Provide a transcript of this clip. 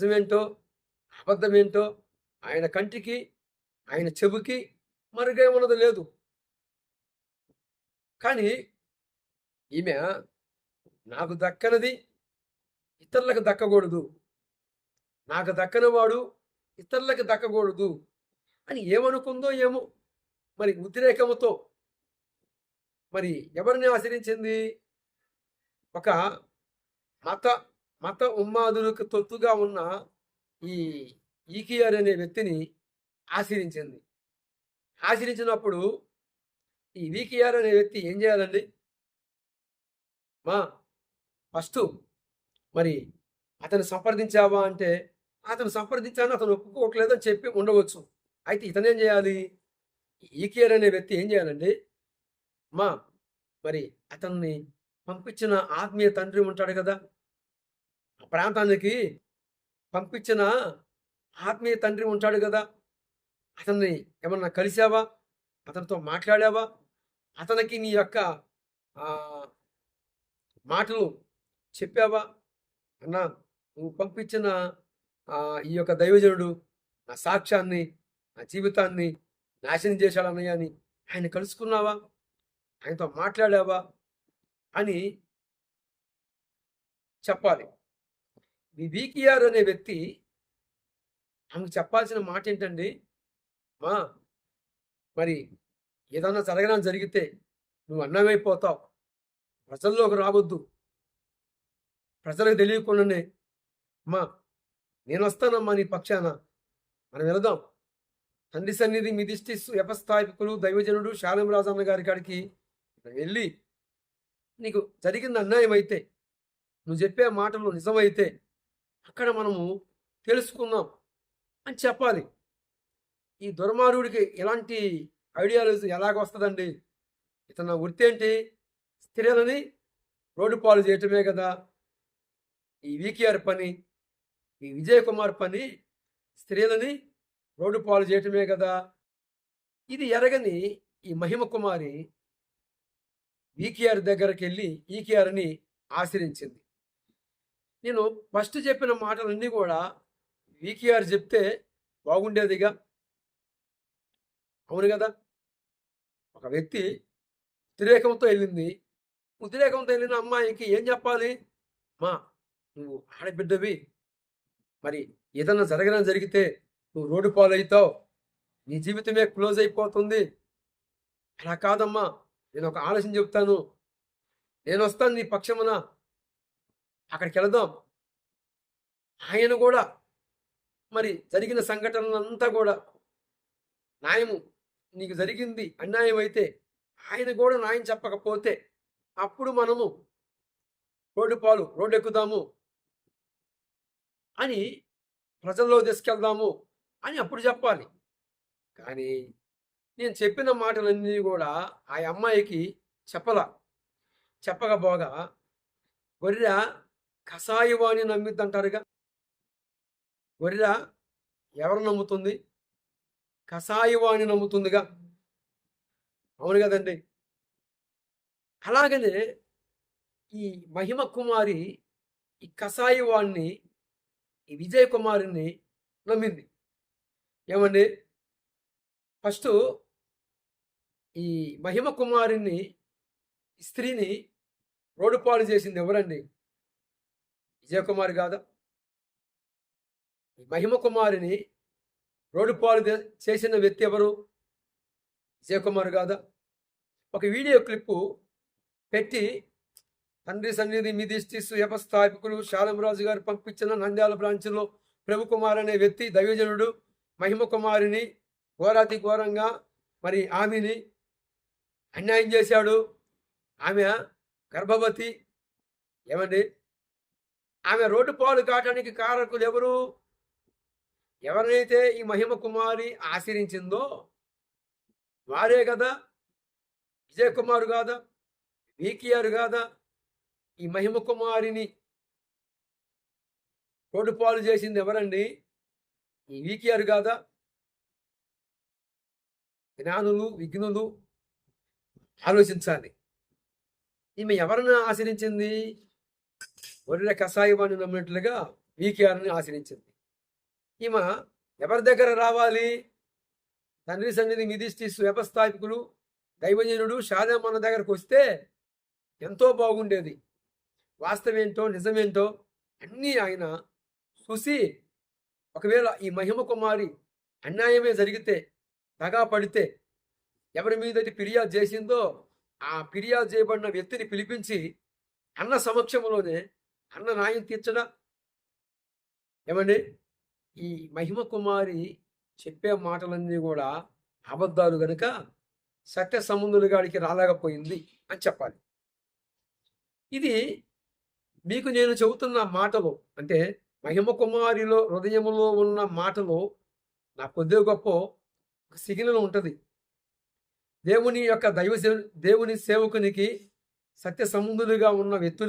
నిజమేంటో అబద్ధమేంటో ఆయన కంటికి ఆయన చెవికి మరుగేమున్నది లేదు. కానీ ఈమె నాకు దక్కనిది ఇతరులకు దక్కకూడదు, నాకు దక్కనివాడు ఇతరులకు దక్కకూడదు అని ఏమనుకుందో ఏమో. మరి ఉద్రేకముతో మరి ఎవరిని ఆశ్రయించింది? ఒక మత మత ఉన్మాదులకు తొత్తుగా ఉన్న ఈ ఈకియర్ అనే వ్యక్తిని ఆశ్రయించింది. ఆశ్రయించినప్పుడు ఈ వీకిఆర్ అనే వ్యక్తి ఏం చేయాలండి? ఫస్ట్ మరి అతను సంప్రదించావా అంటే అతను సంప్రదించాను, అతను ఒప్పుకోవట్లేదు అని చెప్పి ఉండవచ్చు. అయితే ఇతనేం చేయాలి? ఈకియర్ అనే వ్యక్తి ఏం చేయాలండి? మరి అతన్ని పంపించిన ఆత్మీయ తండ్రి ఉంటాడు కదా, ఆ ప్రాంతానికి పంపించిన ఆత్మీయ తండ్రి ఉంటాడు కదా, అతన్ని ఏమన్నా కలిసావా? అతనితో మాట్లాడావా? అతనికి నీ యొక్క మాటలు చెప్పావా? అన్నా, నువ్వు పంపించిన ఈ యొక్క దైవజనుడు నా సాక్ష్యాన్ని, నా జీవితాన్ని నాశనం చేశాడన్నయ్య అని ఆయన కలుసుకున్నావా? ఆయనతో మాట్లాడావా అని చెప్పాలి. ఈ వీకిఆర్ అనే వ్యక్తి ఆమెకు చెప్పాల్సిన మాట ఏంటండి? మరి ఏదన్నా జరగడం జరిగితే నువ్వు అన్నమైపోతావు, ప్రజల్లోకి రావద్దు, ప్రజలకు తెలియకుండానే నేను వస్తానమ్మా నీ పక్షాన, మనం వెళదాం తండ్రి సన్నిధి మిదిష్టి వ్యవస్థాపకులు దైవజనుడు శాలంరాజు అన్న గారి కాడికి వెళ్ళి నీకు జరిగింది అన్యాయం అయితే, నువ్వు చెప్పే మాటలు నిజమైతే అక్కడ మనము తెలుసుకుందాం అని చెప్పాలి. ఈ దుర్మార్గుడికి ఎలాంటి ఐడియాలజీ ఎలాగొస్తుందండి? ఇతను వృత్తి ఏంటి? స్త్రీలని రోడ్డు పాలు చేయటమే కదా ఈ వీకిఆర్ పని. ఈ విజయ్ కుమార్ పని స్త్రీలని రోడ్డు పాలు చేయటమే కదా. ఇది ఎరగని ఈ మహిమ కుమారి వీకిఆర్ దగ్గరికి వెళ్ళి ఈకిఆర్ని ఆశ్రయించింది. నేను ఫస్ట్ చెప్పిన మాటలన్నీ కూడా వీకిఆర్ చెప్తే బాగుండేదిగా, అవును కదా. ఒక వ్యక్తి ఉద్రేకంతో వెళ్ళింది, ఉద్రేకంతో వెళ్ళిన అమ్మాయికి ఏం చెప్పాలి? నువ్వు ఆడబిడ్డవి, మరి ఏదన్నా జరగడం జరిగితే నువ్వు రోడ్డు పాలు అవుతావు, నీ జీవితమే క్లోజ్ అయిపోతుంది. అలా కాదమ్మా, నేను ఒక ఆలోచన చెప్తాను, నేను వస్తాను నీ పక్షమున, అక్కడికి వెళదాం. ఆయన కూడా మరి జరిగిన సంఘటనలంతా కూడా న్యాయము, నీకు జరిగింది అన్యాయం అయితే ఆయన కూడా న్యాయం చెప్పకపోతే అప్పుడు మనము రోడ్డు ఎక్కుదాము అని ప్రజల్లో తీసుకెళ్దాము అని అప్పుడు చెప్పాలి. కానీ నేను చెప్పిన మాటలన్నీ కూడా ఆ అమ్మాయికి చెప్పకపోగా గొర్రె కషాయవాణి నమ్మిద్ది అంటారుగా. గొర్రె ఎవరు నమ్ముతుంది? కషాయవాణి నమ్ముతుందిగా, అవును కదండి. అలాగనే ఈ మహిమ కుమారి ఈ కషాయవాణ్ణి, ఈ విజయ్ కుమారుని నమ్మింది. ఏమండి, ఫస్ట్ ఈ మహిమ కుమారుని స్త్రీని రోడ్డు పాలు చేసింది ఎవరండి? విజయ్ కుమార్ కాదా? ఈ మహిమ కుమారిని రోడ్డు పాలు చేసిన వ్యక్తి ఎవరు? విజయ్ కుమార్ కాదా? ఒక వీడియో క్లిప్పు పెట్టి తండ్రి సన్నిధి మిదిష్టి వ్యవస్థాపకులు శాలంరాజు గారు పంపించిన నంద్యాల బ్రాంచ్లో ప్రభు కుమార్ అనే వ్యక్తి దైవజనుడు మహిమ కుమారిని ఘోరాతి ఘోరంగా మరి ఆమెని అన్యాయం చేశాడు. ఆమె గర్భవతి. ఏమండి, ఆమె రోడ్డు పాలు కావటానికి కారకులు ఎవరు? ఎవరినైతే ఈ మహిమ కుమారి ఆశ్రయించిందో వారే కదా. విజయ్ కుమారు కాదా? వీకిఆర్ కాదా? ఈ మహిమ కుమారిని రోడ్డు పాలు చేసింది ఎవరండి? ఈ వీకిఆర్ కాదా? జ్ఞానులు విఘ్నులు ఆలోచించాలి. ఈమె ఎవరిని ఆశ్రయించింది? గొర్రె కషాయవాణి నమ్మినట్లుగా వీకిఆర్ని ఆశ్రయించింది. ఈమె ఎవరి దగ్గర రావాలి? తండ్రి సన్నిధి మిదిష్టిస్ వ్యవస్థాపకులు దైవజనుడు షాజామన్న దగ్గరకు వస్తే ఎంతో బాగుండేది. వాస్తవేంటో నిజమేంటో అన్నీ ఆయన చూసి, ఒకవేళ ఈ మహిమ కుమారి అన్యాయమే జరిగితే, దగా పడితే, ఎవరి మీదటి ఫిర్యాదు చేసిందో ఆ ఫిర్యాదు చేయబడిన వ్యక్తిని పిలిపించి అన్న సమక్షంలోనే అన్న న్యాయం తీర్చడా? ఏమండి, ఈ మహిమ కుమారి చెప్పే మాటలన్నీ కూడా అబద్ధాలు గనుక సత్య సంబంధుల గాడికి రాలేకపోయింది అని చెప్పాలి. ఇది మీకు నేను చెబుతున్న మాటలు అంటే మహిమ కుమారిలో హృదయంలో ఉన్న మాటలు నా కొద్దిగా గొప్ప ఒక సిగ్నల్ ఉంటుంది. దేవుని యొక్క దేవుని సేవకునికి సత్య సంబంధులుగా ఉన్న వ్యక్తులు